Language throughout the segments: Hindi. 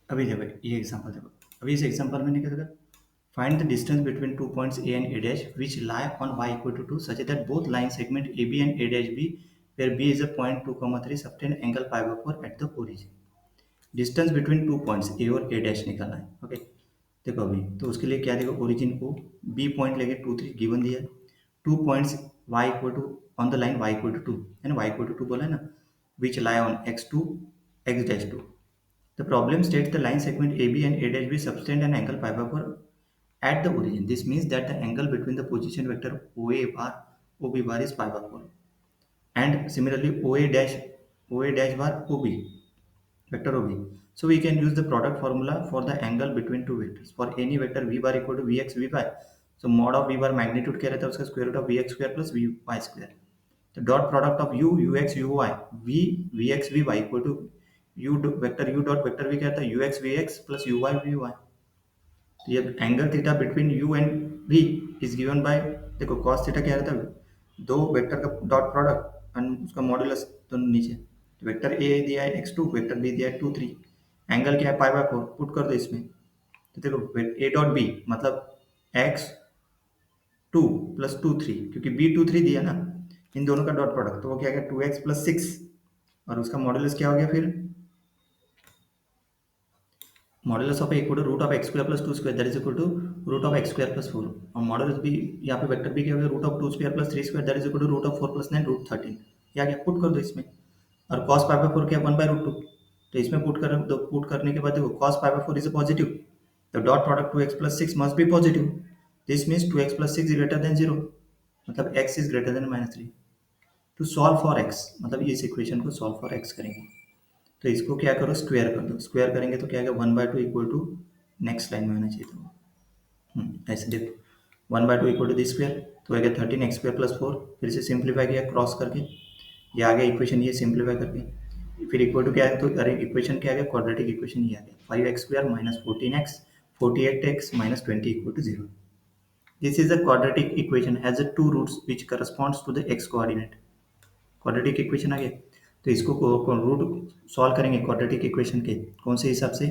अभी देखो ये एग्जांपल देखो। अभी इस एग्जांपल में नहीं करेगा, find the distance between two points A and A dash which lie on y equal to 2 such that both line segment A B and A dash B where B is a point 2, 3 subtend angle pi by 4 at the origin. Distance between two points A और ए डैश निकालना है। ओके, देखो अभी तो उसके लिए क्या देखो, ओरिजिन को बी पॉइंट लेके 2, 3 गिवन दिया है। Two points y equal to on the line y equal to 2 है ना, y इक्वल टू 2 बोला है ना, which lie on x2 x dash 2। The problem states the line segment AB and A dash B subtend an angle pi by 4 at the origin. This means that the angle between the position vector OA bar OB bar is pi by 4. And similarly OA dash bar OB vector OB. So we can use the product formula for the angle between two vectors. For any vector V bar equal to Vx Vy. So mod of V bar magnitude क्या रहता है उसका square root of Vx square plus Vy square. The dot product of u ux uy v vx vy equal to vector u dot vector v क्या था ux vx plus uy vy। तो ये angle theta between u and v is given by, देखो cos थीटा क्या रहता है, दो वेक्टर का डॉट प्रोडक्ट एंड उसका मॉड्यूलस दोनों नीचे। तो वेक्टर a दिया है x2, वेक्टर b दिया है 2, 3, एंगल क्या है पाई बाय 4, पुट कर दो इसमें। तो देखो a डॉट b मतलब x2 प्लस 2, 3, क्योंकि b 2, 3 दिया ना, इन दोनों का डॉट प्रोडक्ट तो वो क्या गया 2x प्लस 6, और उसका मॉडुलस क्या हो गया फिर, modulus of equal to root of x square plus 2 square that is equal to root of x square plus 4, और मॉडुलस भी यहाँ पे वेक्टर भी क्या हो गया root of 2 square plus 3 square that is equal to root of 4 plus 9 root 13। क्या गया पुट कर दो इसमें, और कॉस पाई बाय 4 क्या 1/√2, तो इसमें पुट करने के बाद देखो cos pi by 4 is positive, the dot product 2x plus 6 must be positive. This means 2x plus 6 is greater than 0, मतलब x is greater than -3। To solve for x मतलब इस इक्वेशन को सॉल्व फॉर x करेंगे, तो इसको क्या करो स्क्वायर कर दो, स्क्वायर करेंगे तो क्या आएगा 1/2 इक्वल टू, नेक्स्ट लाइन में आना चाहिए था ऐसे देखो 1/2 इक्वल टू दिस स्क्वायर, तो आएगा 13x² + 4, फिर से सिंप्लीफाई किया क्रॉस करके, ये आ गया इक्वेशन, ये सिंप्लीफाई करके फिर इक्वल टू क्या है, तो अरे इक्वेशन क्या आ गया क्वाड्रेटिक इक्वेशन ये आ गया 5x² minus 14x 48x minus 20 equal to 0। This is a quadratic equation has a two roots which corresponds to the x coordinate. Quadratic equation आ गया, तो इसको रूट सॉल्व करेंगे क्वाड्रेटिक इक्वेशन के कौन से हिसाब से,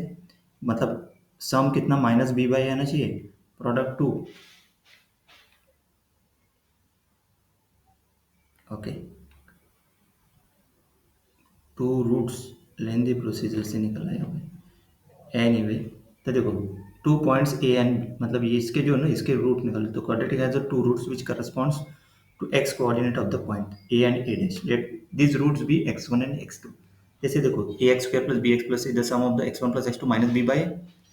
मतलब सम कितना -b/a आना चाहिए, product 2। Okay, two roots lengthy procedure से निकल आया हमें एनीवे। तो देखो टू पॉइंट्स ए एंड मतलब ये इसके जो है ना इसके रूट निकल, तो quadratic has a two roots which corresponds to x coordinate of the point A and A dash, let this roots be x1 and x2। जैसे देखो ax² plus bx plus the sum of the x1 plus x2 minus b by,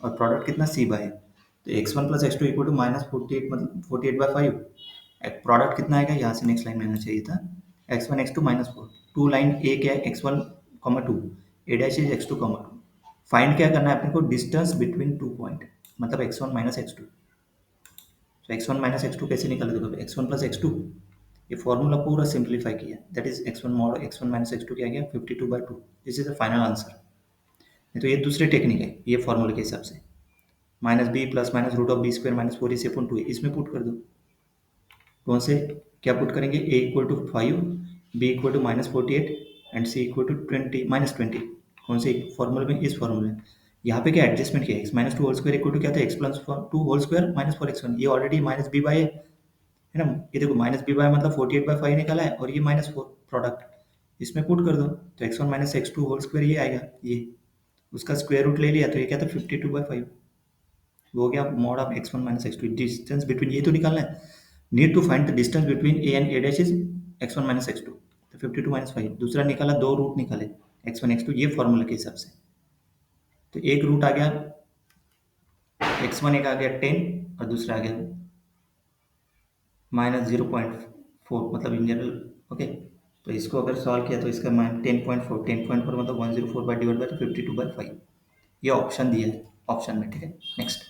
और प्रोडक्ट कितना c बाय, तो x1 plus x2 equal to -48 मतलब 48/5, प्रोडक्ट कितना आएगा यहाँ से नेक्स्ट लाइन में आना चाहिए था x1 x2 -4, टू लाइन ए क्या है x1, 2, A dash is x2, 2। Find क्या करना है अपने को, डिस्टेंस बिटवीन टू पॉइंट मतलब x1 माइनस x2। तो x1 माइनस x2 कैसे निकाले, देखो x1 प्लस x2, ये फॉर्मूला पूरा सिंप्लीफाई किया, that is x1 mod x1 minus x2 क्या गया 52/2। This is the final answer. नहीं तो ये दूसरी टेक्निक है, ये फॉर्मूले के हिसाब से -b plus minus root of b² minus 4ac/2 इसमें पुट कर दो, कौन से क्या पुट करेंगे, a equal to 5, b equal to -48 and c equal to 20 कौन से फॉर्मूले में, इस फॉर्मूले में। यहाँ पे क्या एडजस्टमेंट किया x-2 whole square equal to क्या था x+2 whole square minus 4x1, ये ऑलरेडी -b/a है ना, ये देखो -b/a मतलब 48/5 निकाला है, और ये -4 प्रोडक्ट इसमें पुट कर दो, तो x1 minus x2 whole square ये आएगा, ये उसका स्क्वायर रूट ले लिया तो ये क्या था 52/5, वो हो गया mod of x1 minus x2। Distance between ये तो निकालना है, need to find the distance between A and A dash is x1 minus x2, तो 52 माइनस 5, दूसरा निकाला, दो रूट निकाले x1 x2 ये फॉर्मूला के हिसाब से। तो एक रूट आ गया x1, एक आ गया 10 और दूसरा आ गया -0.4 मतलब इन जनरल। ओके, तो इसको अगर सॉल्व किया तो इसका 10.4 मतलब 104 बाई डिवाइड बाई 52/5, ये ऑप्शन दिया है ऑप्शन में, ठीक है। नेक्स्ट